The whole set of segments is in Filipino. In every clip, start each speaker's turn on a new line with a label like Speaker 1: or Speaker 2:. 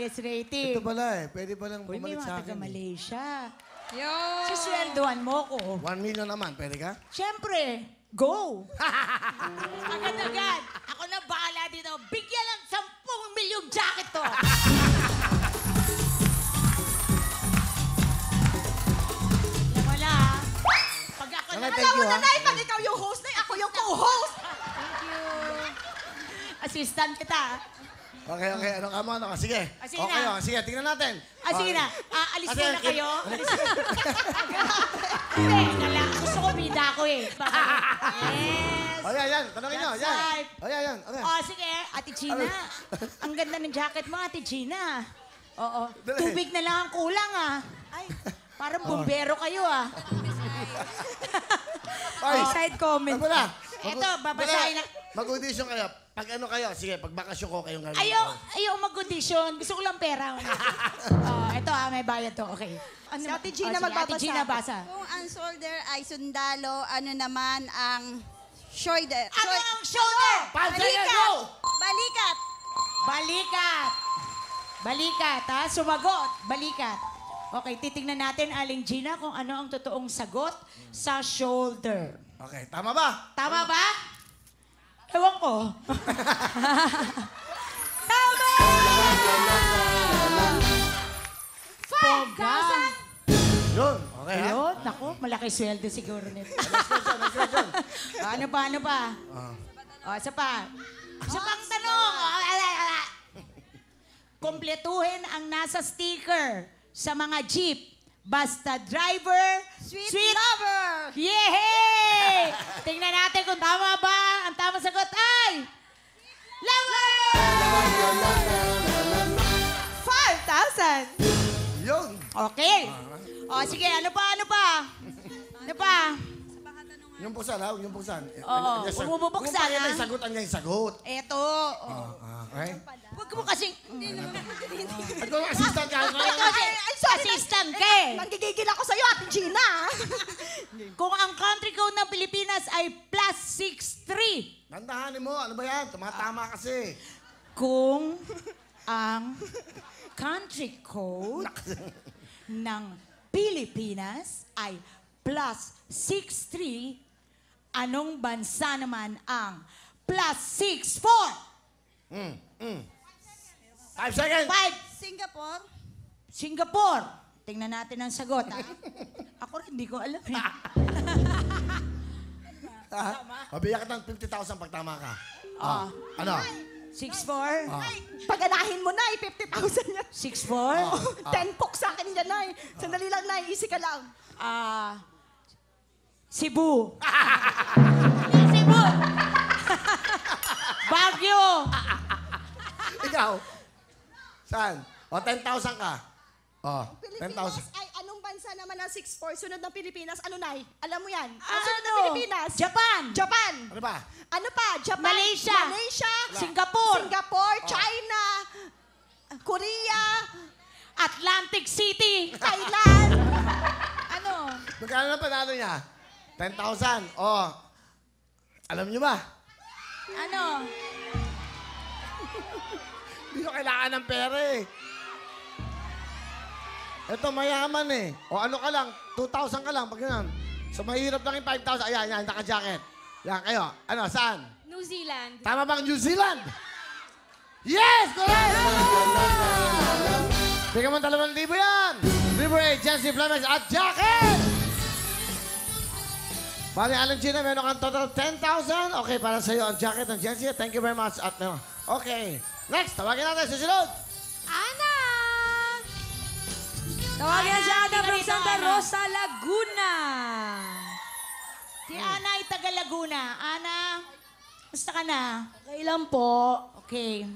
Speaker 1: highest rating.
Speaker 2: Ito pala eh. Pwede palang
Speaker 1: Uy, may
Speaker 2: bumalik
Speaker 1: mga
Speaker 2: sa akin.
Speaker 1: taga-Malaysia.
Speaker 3: Yo!
Speaker 1: Sisweldohan mo ko.
Speaker 2: 1 million naman. Pwede ka?
Speaker 1: Siyempre, go! Agad-agad. Ako na bahala dito. Bigyan ng 10 milyong jacket to. Alam mo na, pag ako na...
Speaker 2: Nanay, thank you, ha?
Speaker 3: Nanay, pag ikaw yung host, nay, ako yung co-host.
Speaker 1: Thank you. Assistant kita.
Speaker 2: Okay, okay. Ano ka mo? Ano ka? Sige.
Speaker 1: Sige
Speaker 2: Okay,
Speaker 1: na.
Speaker 2: sige. Tingnan natin.
Speaker 1: Sige na. Alis
Speaker 2: Kasi-
Speaker 1: muna kayo. Alis Hindi, kala. Gusto ko bida ko eh. Yes.
Speaker 2: O, yan. Tanongin nyo.
Speaker 1: That's
Speaker 2: Yan.
Speaker 1: right.
Speaker 2: O, yan. Okay.
Speaker 1: Sige, Ate Gina. Ang ganda ng jacket mo, Ate Gina. Oo.
Speaker 2: Dali.
Speaker 1: Tubig na lang ang kulang, ah. Ay, parang bumbero kayo, ah.
Speaker 2: Ay,
Speaker 3: Side comment.
Speaker 2: Ano na?
Speaker 1: Eto, babasahin na.
Speaker 2: Mag-audition kayo. Pag ano kayo, sige, pag bakasyon ko kayong gagawin.
Speaker 1: Ayaw mag-audition. Gusto ko lang pera. Ito, may bayad to. Okay.
Speaker 3: Si Ate Gina
Speaker 1: sige,
Speaker 3: magbabasa.
Speaker 1: Ate Gina, basa.
Speaker 4: Kung ang shoulder ay sundalo, ano naman ang shoulder?
Speaker 1: Ano ang shoulder?
Speaker 2: 5 seconds, go!
Speaker 4: Balikat!
Speaker 1: Balikat. Balikat, ha? Sumagot. Balikat. Okay, titingnan natin, Aling Gina, kung ano ang totoong sagot sa shoulder.
Speaker 2: Okay, tama ba?
Speaker 1: Tama ba? Ewan ko. Tama! 5,000!
Speaker 2: Yun. Okay, ha?
Speaker 1: Ayun, naku, malaki sweldo siguro nito. Ano pa? Isa pa. Isa pang tanong. Kompletuhin ang nasa sticker sa mga jeep. Basta driver,
Speaker 4: Sweet lover!
Speaker 1: Yehey! Tingnan natin kung tama ba. Ang tamang sagot ay... Lover!
Speaker 3: 5,000!
Speaker 2: Yun.
Speaker 1: Okay. Sige, ano pa?
Speaker 2: Yung buksan, ha? Yung buksan.
Speaker 1: Oo, huwag mo bubuksan,
Speaker 2: Kung paano
Speaker 1: ha?
Speaker 2: yung sagot, ang yung sagot.
Speaker 1: Eto.
Speaker 2: Okay?
Speaker 1: Huwag mo kasing...
Speaker 2: At kung assistant ka,
Speaker 1: Ito kasi, assistant ka eh.
Speaker 3: Nanggigigil ako sa'yo, Ate Gina.
Speaker 1: Kung ang country code ng Pilipinas ay +63,
Speaker 2: nandahanin mo. Ano ba yan? Tumatama kasi.
Speaker 1: kung ang country code ng Pilipinas ay +63, anong bansa naman ang +64?
Speaker 2: 5 seconds.
Speaker 1: 5.
Speaker 4: Singapore?
Speaker 1: Singapore. Tingnan natin ang sagot, ha? Ako rin, hindi ko alam, eh.
Speaker 2: Mabigyan ka ng 50,000 pag tama ka. Ano?
Speaker 1: 64?
Speaker 3: Paganahin mo na, 50,000 yan.
Speaker 1: 64?
Speaker 3: 10 pok sa akin yan, Nay. Sandali lang, Nay. Easy ka lang.
Speaker 1: Cebu. Cebu. Baguio.
Speaker 2: Ikaw? Saan? O, 10,000 ka. O, 10,000.
Speaker 3: Pilipinas ay anong bansa naman ang 6'4"? Sunod ng Pilipinas, ano, Nay? Alam mo yan. Ang
Speaker 1: Ano?
Speaker 3: sunod ng Pilipinas.
Speaker 1: Japan.
Speaker 3: Japan.
Speaker 2: Ano ba?
Speaker 3: Ano pa? Japan.
Speaker 1: Malaysia.
Speaker 3: Malaysia.
Speaker 1: Singapore.
Speaker 3: Singapore. China. Korea.
Speaker 1: Atlantic City.
Speaker 3: Thailand.
Speaker 1: Ano?
Speaker 2: Magkano na panalo niya? 10,000. O, alam niyo ba?
Speaker 1: Ano?
Speaker 2: Hindi ko kailangan ng pera eh. Ito, mayaman eh. O ano ka lang, 2,000 ka lang pag ganyan. So mahirap lang yung 5,000. Ayan, naka-jacket. Yan, kayo. Ano, saan?
Speaker 4: New Zealand.
Speaker 2: Tama bang New Zealand? Yes! Correct! Bigyan mo 2,000 yan! River Agency, Flamex at jacket! Bali, Alan Gina, meron kang total 10,000. Okay, para sa iyo ang jacket ng Jency. Thank you very much. At, okay. Next, tawagin natin. Susunod.
Speaker 3: Ana!
Speaker 1: Tawagin na si Ana
Speaker 3: from Santa Rosa, Laguna.
Speaker 1: Si Ana ay taga Laguna. Ana, gusto ka na?
Speaker 3: Okay lang po.
Speaker 1: Okay.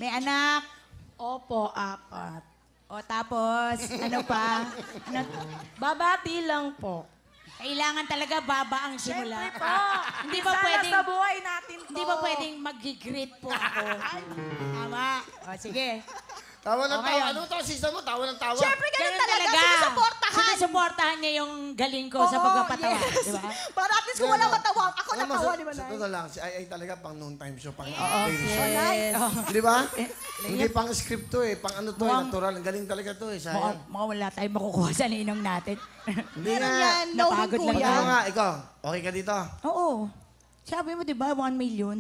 Speaker 1: May anak.
Speaker 3: Opo, 4.
Speaker 1: O tapos, ano pa? Ano?
Speaker 3: Babati lang po.
Speaker 1: Kailangan talaga baba ang simula.
Speaker 3: Siyempre po.
Speaker 1: Hindi ba
Speaker 3: Sana
Speaker 1: pwedeng,
Speaker 3: sa buhay natin to.
Speaker 1: hindi ba pwedeng mag-greet po ako? Tama. O, sige.
Speaker 2: Tawa ng
Speaker 1: Okay,
Speaker 2: tawa.
Speaker 1: yan.
Speaker 2: Ano to, season mo? Tawa ng tawa.
Speaker 3: Siyempre, ganun
Speaker 1: Ganun
Speaker 3: talaga.
Speaker 1: talaga.
Speaker 3: Sinusuportahan.
Speaker 1: Sinusuportahan niya yung galing ko sa
Speaker 3: Oo,
Speaker 1: pagpapatawa.
Speaker 3: yes.
Speaker 1: Di ba?
Speaker 3: Para at least kung wala matawa, ako
Speaker 2: Alam mo,
Speaker 3: natawa, di ba,
Speaker 2: Sa
Speaker 3: Nay?
Speaker 2: totoo lang, si Ai talaga pang noon time show, pang
Speaker 1: Oo,
Speaker 2: daily show.
Speaker 1: yes.
Speaker 2: Di ba? Hindi pang script to eh, pang ano to,
Speaker 1: Mukhang-
Speaker 2: natural. Ang galing talaga to eh, sayang.
Speaker 1: Mukhang wala tayong makukuha sa ninong natin.
Speaker 2: Hindi
Speaker 3: Meron
Speaker 2: nga.
Speaker 3: yan. No,
Speaker 1: Napagod lang
Speaker 3: kuya.
Speaker 2: Ano nga, ikaw, okay ka dito?
Speaker 1: Oo. Sabi mo, di ba, 1 million?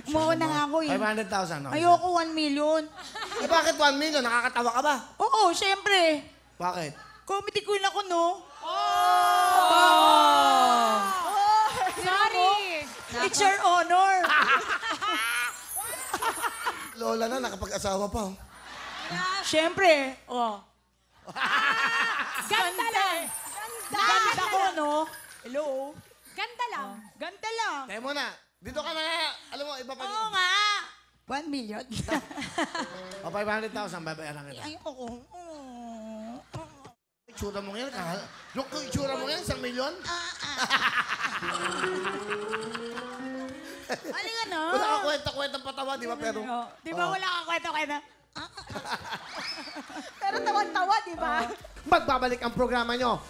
Speaker 1: Umuha na nga ako eh.
Speaker 2: 500,000. Okay.
Speaker 1: Ayoko 1 million.
Speaker 2: Eh bakit 1 million? Nakakatawa ka ba?
Speaker 1: Oo, syempre.
Speaker 2: Bakit?
Speaker 1: Comedy queen ako, no?
Speaker 5: Sorry!
Speaker 1: It's your honor.
Speaker 2: Lola na, nakapag-asawa pa. Oh.
Speaker 1: Syempre. Oh.
Speaker 5: Ganda lang!
Speaker 1: Ganda ko, no? Hello?
Speaker 5: Ganda lang!
Speaker 1: Ganda lang.
Speaker 2: Kaya mo na. Dito ka na. Alam mo, iba pa.
Speaker 1: Oo nga. 1 million.
Speaker 2: O, 500,000, babayaran kita.
Speaker 1: Ayoko.
Speaker 2: Itsura mo yan, yung itsura mo yan, 1 million?
Speaker 1: Halika na.
Speaker 2: Wala ka kwenta-kwenta patawa, di ba? Pero,
Speaker 1: Di ba wala ka kwenta-kwenta?
Speaker 3: Pero tawan-tawa, di ba?
Speaker 2: magbabalik ang programa nyo.